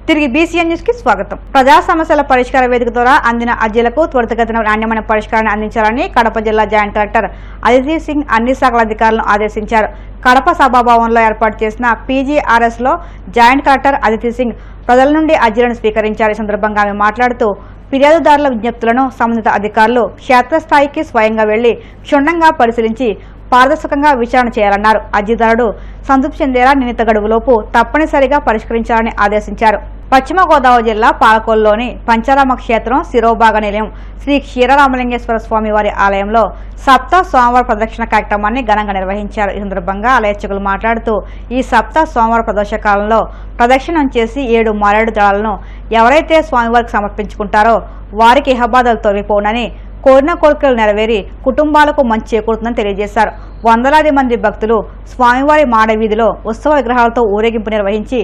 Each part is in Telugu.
తిరిగి బీసీఎన్ న్యూస్ కి స్వాగతం. ప్రజా సమస్యల పరిష్కార వేదిక ద్వారా అందిన అర్జీలకు త్వరితగతిన నాణ్యమైన పరిష్కారాన్ని అందించాలని కడప జిల్లా జాయింట్ కలెక్టర్ అదితి సింగ్ అన్ని శాఖల అధికారులను ఆదేశించారు. కడప సభాభవన్లో ఏర్పాటు చేసిన పీజీఆర్ఎస్ లో జాయింట్ కలెక్టర్ అదితి సింగ్ ప్రజల నుండి అర్జీలను స్వీకరించారు. ఈ సందర్భంగా ఆమె మాట్లాడుతూ ఫిర్యాదుదారుల విజ్ఞప్తులను సంబంధిత అధికారులు క్షేత్రస్థాయికి స్వయంగా వెళ్లి క్షుణ్ణంగా పరిశీలించి పారదర్శకంగా విచారణ చేయాలన్నారు. అర్జీదారుడు సంతృప్తి చెందేలా నిర్ణీత గడువులోపు తప్పనిసరిగా పరిష్కరించాలని ఆదేశించారు. పశ్చిమ గోదావరి జిల్లా పాలకొల్లులోని పంచారామ క్షేత్రం శిరోభాగ నిలయం శ్రీ క్షీరరామలింగేశ్వర స్వామి వారి ఆలయంలో సప్త సోమవార ప్రదక్షిణ కార్యక్రమాన్ని ఘనంగా నిర్వహించారు. ఈ సందర్భంగా ఆలయ అర్చకులు మాట్లాడుతూ ఈ సప్త సోమవార ప్రదోష కాలంలో ప్రదక్షిణం చేసి 7 మారేడు దళాలను ఎవరైతే స్వామివారికి సమర్పించుకుంటారో వారికి ఇహబాధలు తొలగిపోనని, కోరిన కోరికలు నెరవేరి కుటుంబాలకు మంచి చేకూరుతుందని తెలియజేశారు. వందలాది మంది భక్తులు స్వామివారి మాడ వీధిలో ఉత్సవ విగ్రహాలతో ఊరేగింపు నిర్వహించి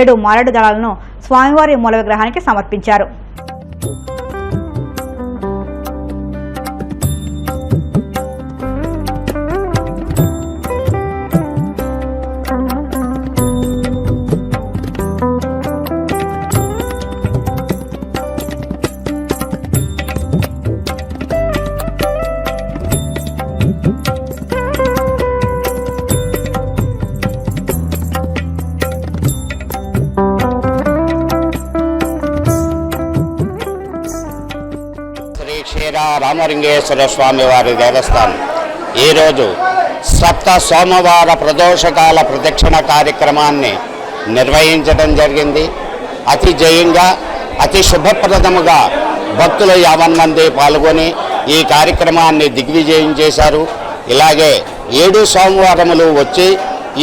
7 మారేడు దళాలను స్వామివారి మూల విగ్రహానికి సమర్పించారు. రామలింగేశ్వర స్వామి వారి దేవస్థానం ఈరోజు సప్త సోమవార ప్రదోషకాల ప్రదక్షిణ కార్యక్రమాన్ని నిర్వహించడం జరిగింది. అతి జయంగా అతి శుభప్రదముగా భక్తులు 50 మంది పాల్గొని ఈ కార్యక్రమాన్ని దిగ్విజయం చేశారు. ఇలాగే 7 సోమవారములు వచ్చి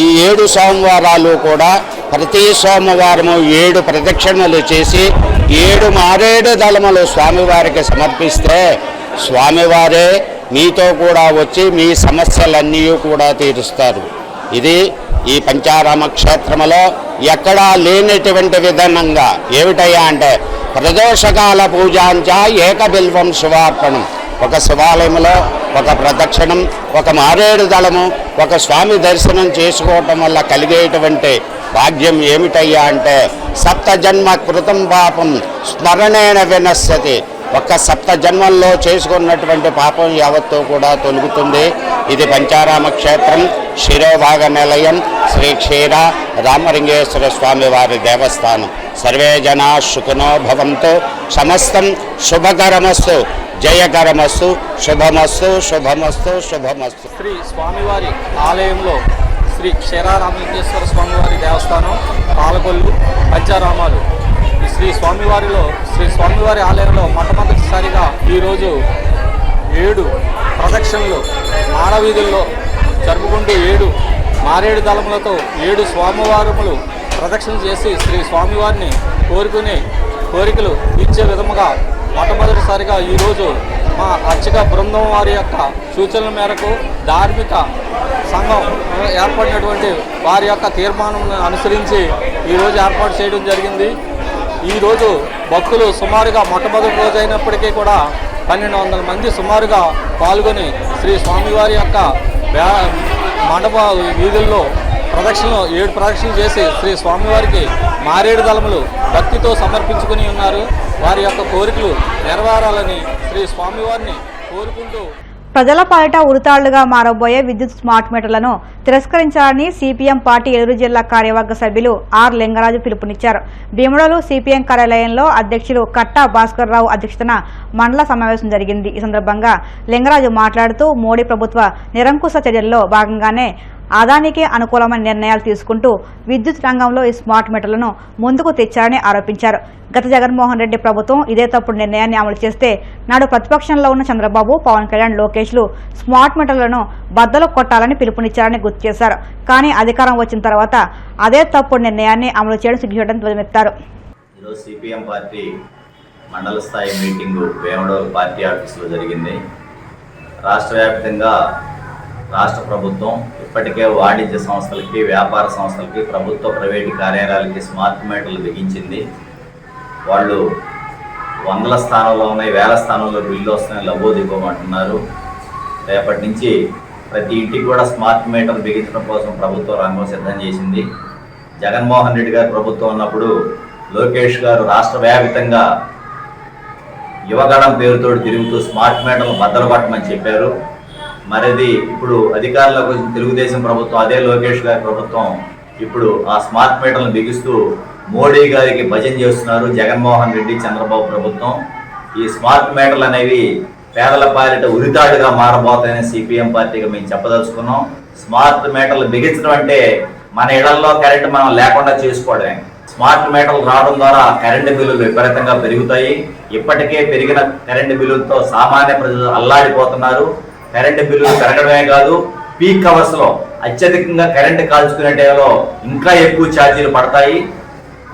ఈ 7 సోమవారాలు కూడా ప్రతి సోమవారము 7 ప్రదక్షిణలు చేసి 7 మారేడు దళములు స్వామివారికి సమర్పిస్తే స్వామివారే మీతో కూడా వచ్చి మీ సమస్యలన్నీ కూడా తీరుస్తారు. ఇది ఈ పంచారామ క్షేత్రంలో ఎక్కడా లేనటువంటి విధానంగా ఏమిటయ్యా అంటే ప్రదోషకాల పూజాంచ ఏకబిల్వం శివార్పణం. ఒక శివాలయంలో ఒక ప్రదక్షిణం, ఒక మారేడు దళము, ఒక స్వామి దర్శనం చేసుకోవటం వల్ల కలిగేటువంటి భాగ్యం ఏమిటయ్యా అంటే సప్త జన్మ కృతం పాపం స్మరణేన వినశ్యతి. ఒక్క సప్త జన్మల్లో చేసుకున్నటువంటి పాపం యావత్తూ కూడా తొలుగుతుంది. ఇది పంచారామ క్షేత్రం శిరోభాగ నిలయం శ్రీ క్షీర రామలింగేశ్వర స్వామి వారి దేవస్థానం. సర్వే జనా సుఖినో భవంతు, సమస్తం శుభకరమస్తు, జయకరమస్తు, శుభమస్తు, శుభమస్తు, శుభమస్తు. శ్రీ స్వామివారి ఆలయంలో శ్రీ క్షీరరామలింగేశ్వర స్వామివారి దేవస్థానం పాలకొల్లు పంచారామాలు. ఈ శ్రీ స్వామివారి ఆలయంలో మొట్టమొదటిసారిగా ఈరోజు 7 ప్రదక్షిణలు మాడవీధుల్లో జరుపుకుంటూ 7 మారేడు దళములతో 7 సోమవారములు ప్రదక్షిణ చేసి శ్రీ స్వామివారిని కోరికలు తీర్చే విధముగా మొట్టమొదటిసారిగా ఈరోజు మా అర్చక బృందం వారి యొక్క సూచనల మేరకు ధార్మిక సంఘం ఏర్పడినటువంటి వారి యొక్క తీర్మానం అనుసరించి ఈరోజు ఏర్పాటు చేయడం జరిగింది. ఈరోజు భక్తులు సుమారుగా మొట్టమొదటి రోజు అయినప్పటికీ కూడా 1200 మంది సుమారుగా పాల్గొని శ్రీ స్వామివారి యొక్క మండప వీధుల్లో 7 ప్రదక్షిణలు చేసి శ్రీ స్వామివారికి మారేడు దళములు భక్తితో సమర్పించుకుని ఉన్నారు. వారి యొక్క కోరికలు నెరవేరాలని శ్రీ స్వామివారిని కోరుకుంటూ ప్రజల పాలిట ఉరితాళ్లుగా మారబోయే విద్యుత్ స్మార్ట్ మీటర్లను తిరస్కరించాలని సిపిఎం పార్టీ ఏలూరు జిల్లా కార్యవర్గ సభ్యులు ఆర్ లింగరాజు పిలుపునిచ్చారు. భీముడలు సిపిఎం కార్యాలయంలో అధ్యక్షులు కట్టా భాస్కర్ రావు అధ్యక్షతన మండల సమావేశం జరిగింది. ఈ సందర్భంగా లింగరాజు మాట్లాడుతూ మోడీ ప్రభుత్వ నిరంకుశ చర్యల్లో భాగంగానే ఆదానికి అనుకూలమైన నిర్ణయాలు తీసుకుంటూ విద్యుత్ రంగంలో ఈ స్మార్ట్ మీటర్లను ముందుకు తెచ్చారని ఆరోపించారు. గత జగన్మోహన్ రెడ్డి ప్రభుత్వం ఇదే తప్పుడు నిర్ణయాన్ని అమలు చేస్తే నాడు ప్రతిపక్షంలో ఉన్న చంద్రబాబు, పవన్ కళ్యాణ్, లోకేష్లు స్మార్ట్ మీటర్లను బద్దలు కొట్టాలని పిలుపునిచ్చారని గుర్తు చేశారు. కానీ అధికారం వచ్చిన తర్వాత అదే తప్పుడు నిర్ణయాన్ని అమలు చేయడం సిగ్గుచేటని ధ్వజమెత్తారు. ఈరోజు సిపిఎం పార్టీ మండల స్థాయి మీటింగు వేమడోలు పార్టీ ఆఫీసులో జరిగింది. రాష్ట్ర వ్యాప్తంగా రాష్ట్ర ప్రభుత్వం ఇప్పటికే వాణిజ్య సంస్థలకి, వ్యాపార సంస్థలకి, ప్రభుత్వ ప్రైవేటు కార్యాలయాలకి స్మార్ట్ మీటర్లు బిగించింది. వాళ్ళు 100ల స్థానంలో ఉన్నాయి, 1000 స్థానంలో బిల్లు వస్తున్నాయి, లబోదిగోమంటున్నారు. రేపటి నుంచి ప్రతి ఇంటికి కూడా స్మార్ట్ మీటర్ బిగించడం కోసం ప్రభుత్వం రంగం సిద్ధం చేసింది. జగన్మోహన్ రెడ్డి గారి ప్రభుత్వం ఉన్నప్పుడు లోకేష్ గారు రాష్ట్ర వ్యాప్తంగా యువగణం పేరుతో తిరుగుతూ స్మార్ట్ మీటర్లు బద్దలు పట్టమని చెప్పారు. మరిది ఇప్పుడు అధికారంలోకి వచ్చిన తెలుగుదేశం ప్రభుత్వం, అదే లోకేష్ గారి ప్రభుత్వం ఇప్పుడు ఆ స్మార్ట్ మీటర్లను బిగిస్తూ మోడీ గారికి భజన చేస్తున్నారు జగన్మోహన్ రెడ్డి, చంద్రబాబు ప్రభుత్వం. ఈ స్మార్ట్ మీటర్లు అనేవి పేదల పాలిట ఉరితాడుగా మారబోతాయని సిపిఎం పార్టీగా మేము చెప్పదలుచుకున్నాం. స్మార్ట్ మీటర్లు బిగించడం అంటే మన ఇళ్లలో కరెంటు మనం లేకుండా చేసుకోవడమే. స్మార్ట్ మీటర్లు రావడం ద్వారా కరెంటు బిల్లులు విపరీతంగా పెరుగుతాయి. ఇప్పటికే పెరిగిన కరెంటు బిల్లులతో సామాన్య ప్రజలు అల్లాడిపోతున్నారు. కరెంటు బిల్లులు పెరగడమే కాదు, పీక్ అవర్స్ లో అత్యధికంగా కరెంటు కాల్చుకునే టైంలో ఇంకా ఎక్కువ ఛార్జీలు పడతాయి.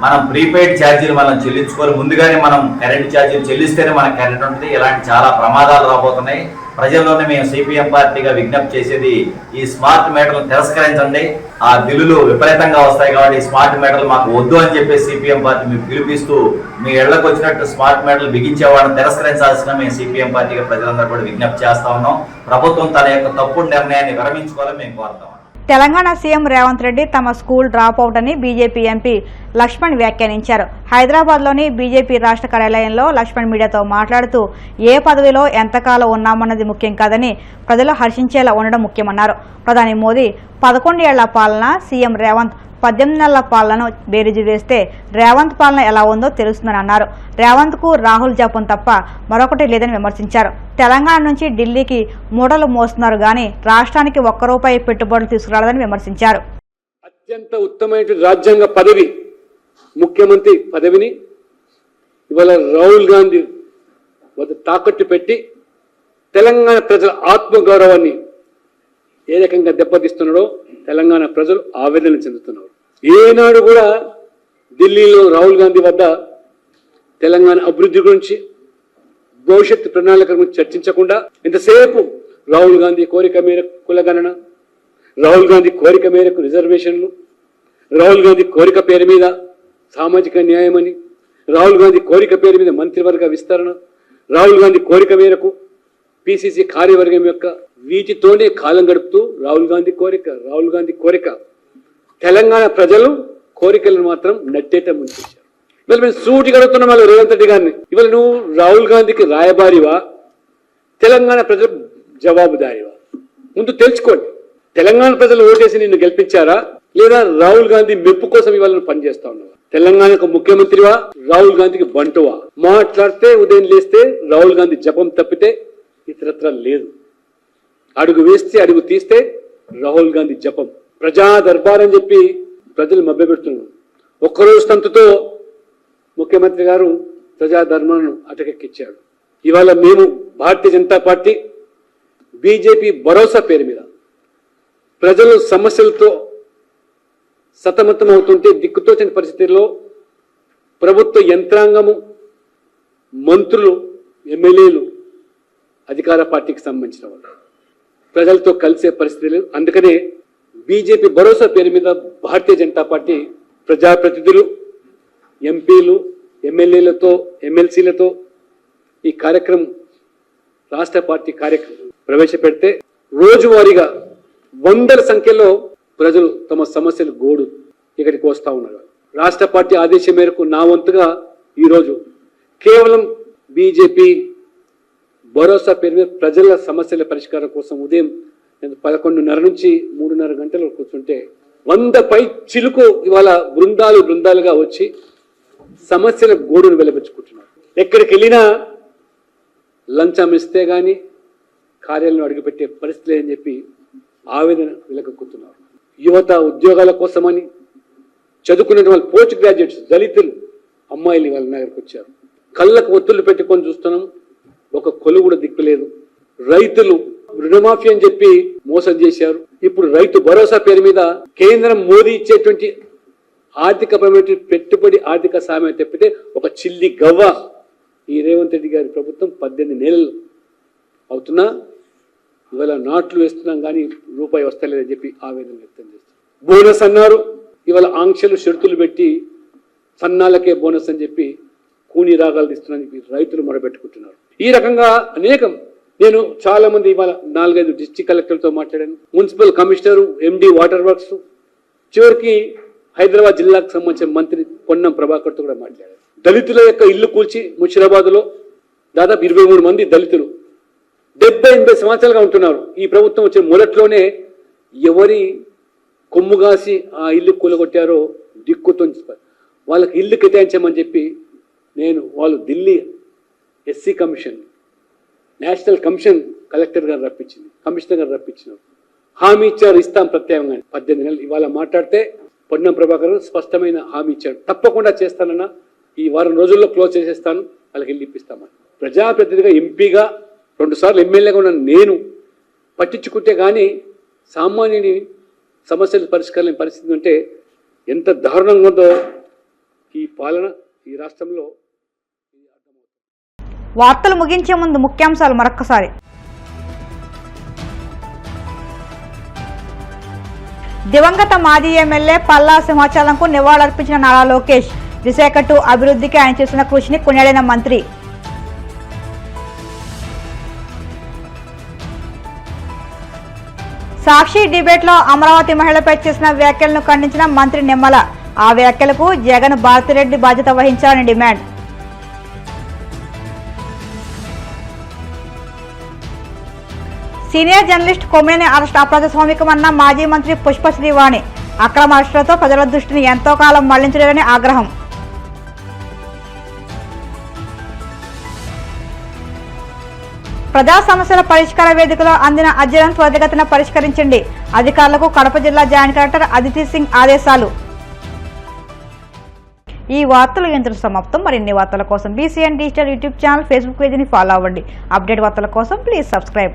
మనం ప్రీపెయిడ్ ఛార్జీలు మనం చెల్లించుకోవాలి, ముందుగానే మనం కరెంటు ఛార్జీలు చెల్లిస్తేనే మనకు కరెంట్ ఉంటుంది. ఇలాంటి చాలా ప్రమాదాలు రాబోతున్నాయి. ప్రజల్లోనే మేము సిపిఎం పార్టీగా విజ్ఞప్తి చేసేది ఈ స్మార్ట్ మీటర్లను తిరస్కరించండి. ఆ బిల్లులు విపరీతంగా వస్తాయి కాబట్టి ఈ స్మార్ట్ మీటర్లు మాకు వద్దు అని చెప్పి సిపిఎం పార్టీ మీకు పిలిపిస్తూ మీ ఇళ్లకు వచ్చినట్టు స్మార్ట్ మీటర్లు బిగించే వాళ్ళని తిరస్కరించాల్సిన మేము సిపిఎం పార్టీగా ప్రజలందరూ కూడా విజ్ఞప్తి చేస్తా ఉన్నాం. ప్రభుత్వం తన యొక్క తప్పుడు నిర్ణయాన్ని విరమించుకోవాలని మేము కోరుతాం. తెలంగాణ సీఎం రేవంత్ రెడ్డి తమ స్కూల్ డ్రాప్ అవుట్ అని బీజేపీ ఎంపీ లక్ష్మణ్ వ్యాఖ్యానించారు. హైదరాబాద్లోని బీజేపీ రాష్ట్ర కార్యాలయంలో లక్ష్మణ్ మీడియాతో మాట్లాడుతూ ఏ పదవిలో ఎంతకాలం ఉన్నామన్నది ముఖ్యం కాదని ప్రజలు హర్షించేలా ఉండడం ముఖ్యమన్నారు. ప్రధాని మోదీ 11 ఏళ్ల పాలన, సీఎం రేవంత్ 18 నెలల పాలనను బేరీజు వేస్తే రేవంత్ పాలన ఎలా ఉందో తెలుస్తుందని అన్నారు. రేవంత్ కు రాహుల్ జపం తప్ప మరొకటి లేదని విమర్శించారు. తెలంగాణ నుంచి ఢిల్లీకి మూటలు మోస్తున్నారు గానీ రాష్ట్రానికి ₹1 పెట్టుబడులు తీసుకురాలేదని విమర్శించారు. అత్యంత ఉత్తమమైన రాజ్యాంగ పదవి, ముఖ్యమంత్రి పదవిని ఇవాళ రాహుల్ గాంధీ వద్ద తాకట్టు పెట్టి తెలంగాణ ప్రజల ఆత్మగౌరవాన్ని ఏ రకంగా దెబ్బతీస్తున్నాడో తెలంగాణ ప్రజలు ఆవేదన చెందుతున్నారు. ఏనాడు కూడా ఢిల్లీలో రాహుల్ గాంధీ వద్ద తెలంగాణ అభివృద్ధి గురించి, భవిష్యత్తు ప్రణాళిక గురించి చర్చించకుండా ఇంతసేపు రాహుల్ గాంధీ కోరిక మేరకు కులగణన, రాహుల్ గాంధీ కోరిక మేరకు రిజర్వేషన్లు, రాహుల్ గాంధీ కోరిక పేరు మీద సామాజిక న్యాయం అని, రాహుల్ గాంధీ కోరిక పేరు మీద మంత్రివర్గ విస్తరణ, రాహుల్ గాంధీ కోరిక మేరకు పిసిసి కార్యవర్గం యొక్క వీటితోనే కాలం గడుపుతూ రాహుల్ గాంధీ కోరిక తెలంగాణ ప్రజలు కోరికలను మాత్రం నట్టేట ముంచేశారు. మరి మేము సూటి గడుపుతున్నాం వాళ్ళు రేవంత్ రెడ్డి గారిని. ఇవాళ నువ్వు రాహుల్ గాంధీకి రాయబారివా, తెలంగాణ ప్రజలు జవాబుదారివా? ముందు తెలుసుకోండి. తెలంగాణ ప్రజలు ఓటేసి నిన్ను గెలిపించారా, లేదా రాహుల్ గాంధీ మెప్పు కోసం ఇవాళ పనిచేస్తా ఉన్నావా? తెలంగాణకు ముఖ్యమంత్రివా, రాహుల్ గాంధీకి బంటువా? మాట్లాడితే ఉదయం లేస్తే రాహుల్ గాంధీ జపం తప్పితే ఇతరత్ర లేదు. అడుగు వేస్తే అడుగు తీస్తే రాహుల్ గాంధీ జపం. ప్రజా దర్బార్ అని చెప్పి ప్రజలు మభ్యపెడుతున్నారు. ఒక్కరోజు తంతుతో ముఖ్యమంత్రి గారు ప్రజా ధర్మాలను అటకెక్కించాడు. ఇవాళ మేము భారతీయ జనతా పార్టీ బీజేపీ భరోసా పేరు మీద ప్రజలు సమస్యలతో సతమతం అవుతుంటే దిక్కుతోచని పరిస్థితుల్లో ప్రభుత్వ యంత్రాంగము, మంత్రులు, ఎమ్మెల్యేలు, అధికార పార్టీకి సంబంధించిన వాళ్ళు ప్రజలతో కలిసే పరిస్థితి లేదు. అందుకనే బీజేపీ భరోసా పేరు మీద భారతీయ జనతా పార్టీ ప్రజాప్రతినిధులు, ఎంపీలు, ఎమ్మెల్యేలతో, ఎమ్మెల్సీలతో ఈ కార్యక్రమం, రాష్ట్ర పార్టీ కార్యక్రమం ప్రవేశపెడితే రోజువారీగా వందల సంఖ్యలో ప్రజలు తమ సమస్యలు గోడు ఇక్కడికి వస్తూ ఉన్నారు. రాష్ట్ర పార్టీ ఆదేశం మేరకు నా వంతుగా ఈరోజు కేవలం బీజేపీ భరోసా పేరు మీద ప్రజల సమస్యల పరిష్కారం కోసం ఉదయం 11:30 నుంచి 3:30 గంటలు కూర్చుంటే 100 పై చిలుకు ఇవాళ బృందాలుగా వచ్చి సమస్యల గోడును వెలిపించుకుంటున్నారు. ఎక్కడికి వెళ్ళినా లంచం ఇస్తే కానీ కార్యాలయంలో అడుగుపెట్టే పరిస్థితి లేదని చెప్పి ఆవేదన వెలగక్కుతున్నారు. యువత ఉద్యోగాల కోసమని చదువుకున్న వాళ్ళు పోస్ట్ గ్రాడ్యుయేట్స్, దళితులు, అమ్మాయిలు వాళ్ళ దగ్గరకు వచ్చారు. కళ్ళకు ఒత్తులు పెట్టుకొని చూస్తున్నాం, ఒక కొలు కూడా దిక్కులేదు. రైతులు రుణమాఫీ అని చెప్పి మోసం చేశారు. ఇప్పుడు రైతు భరోసా పేరు మీద కేంద్రం మోదీ ఇచ్చేటువంటి ఆర్థికపరమైన పెట్టుబడి ఆర్థిక సాయం తప్పితే ఒక చిల్లి గవ్వ ఈ రేవంత్ రెడ్డి గారి ప్రభుత్వం 18 నెలలు అవుతున్నా ఇవాళ నాట్లు వేస్తున్నాం కానీ రూపాయి వస్తలేదని చెప్పి ఆవేదన వ్యక్తం చేస్తారు. బోనస్ అన్నారు, ఇవాళ ఆంక్షలు షరతులు పెట్టి సన్నాలకే బోనస్ అని చెప్పి కూని రాగాలు తీస్తున్నానికి రైతులు మొరబెట్టుకుంటున్నారు. ఈ రకంగా అనేకం. నేను చాలా మంది ఇవాళ 4-5 డిస్ట్రిక్ట్ కలెక్టర్లతో మాట్లాడాను, మున్సిపల్ కమిషనరు, ఎండి వాటర్ వర్క్స్, చివరికి హైదరాబాద్ జిల్లాకు సంబంధించిన మంత్రి పొన్నం ప్రభాకర్తో కూడా మాట్లాడారు. దళితుల యొక్క ఇల్లు కూల్చి ముషిరాబాద్లో దాదాపు 23 మంది దళితులు 70-80 సంవత్సరాలుగా ఉంటున్నారు. ఈ ప్రభుత్వం వచ్చిన మొదట్లోనే ఎవరి కొమ్ముగాసి ఆ ఇల్లు కూలగొట్టారో దిక్కుతో వాళ్ళకి ఇల్లు కేటాయించమని చెప్పి వాళ్ళు Delhi SC commission, national commission collector గారు రప్పించింది, కమిషనర్ గారు రప్పించినారు. హామీ ఇచ్చారు, ఇస్తాం ప్రత్యేకంగా 18 నెలలు. ఇవాళ మాట్లాడితే పొన్నం ప్రభాకర్ స్పష్టమైన హామీ ఇచ్చాడు, తప్పకుండా చేస్తానన్నా, ఈ వారం రోజుల్లో క్లోజ్ చేసేస్తాను, వాళ్ళకి ఇల్లు ఇప్పిస్తామని. ప్రజాప్రతినిధిగా ఎంపీగా 2 సార్లు ఎమ్మెల్యేగా ఉన్న నేను పట్టించుకుంటే కానీ సామాన్యుని సమస్యలు పరిష్కరించలేని పరిస్థితి ఉంటే ఎంత దారుణంగా ఉందో ఈ పాలన ఈ రాష్ట్రంలో. వార్తలు ముగించే ముందు ముఖ్యాంశాలు మరొక్కసారి. దివంగత మాజీ ఎమ్మెల్యే పల్లా సింహాచలంకు నివాళులర్పించిన నారా లోకేష్. విశాఖ 2 అభివృద్ధికి ఆయన చేసిన కృషిని కొనియాడిన మంత్రి. సాక్షి డిబేట్లో అమరావతి మహిళపై చేసిన వ్యాఖ్యలను ఖండించిన మంత్రి నిమ్మల. ఆ వ్యాఖ్యలకు జగన్ భారతిరెడ్డి బాధ్యత వహించాలని demand. Senior journalist Kommineni arrest అప్రజాస్వామికమన్న మాజీ మంత్రి పుష్ప శ్రీవాణి. అక్రమ అరెస్టులతో ప్రజల దృష్టిని ఎంతో కాలం మళ్లించలేదని ఆగ్రహం. ప్రజా సమస్యల పరిష్కార వేదికలో అందిన అర్జీలను త్వరితగతిన పరిష్కరించండి. అధికారులకు కడప జిల్లా జాయింట్ కలెక్టర్ అదితి సింగ్ ఆదేశాలు. ఈ వార్తలు ఇంతటితో సమాప్తం. మరిన్ని వార్తల కోసం BCN digital YouTube channel, Facebook పేజీని ఫాలో అవ్వండి. అప్డేట్ వార్తల కోసం ప్లీజ్ సబ్స్క్రైబ్.